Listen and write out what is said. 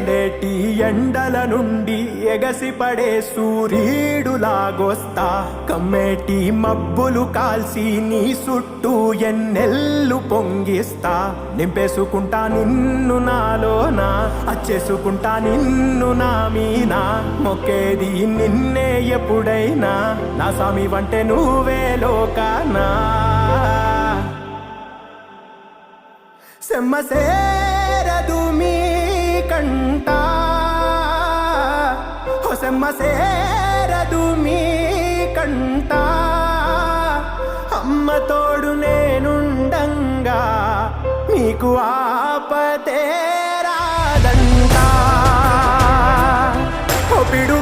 మండేటి ఎండల నుండి ఎగసిపడే సూర్యుడులాగొస్తా కమ్మేటి మబ్బులు కాల్చి నీ చుట్టూ ఎన్నెల్లు పొంగిస్తా నింపేసుకుంటా నిన్ను నాలోనా అచ్చేసుకుంటా నిన్ను నా మీనా మొక్కేది నిన్నే ఎప్పుడైనా నా స్వామి వంటే నువ్వే లోకానా సెమ్మసేరదు మీ కంట సెమ్మసేరదు మీ కంట అమ్మ తోడు నేనుండంగా మీకు ఆపతే రాదంట పిడు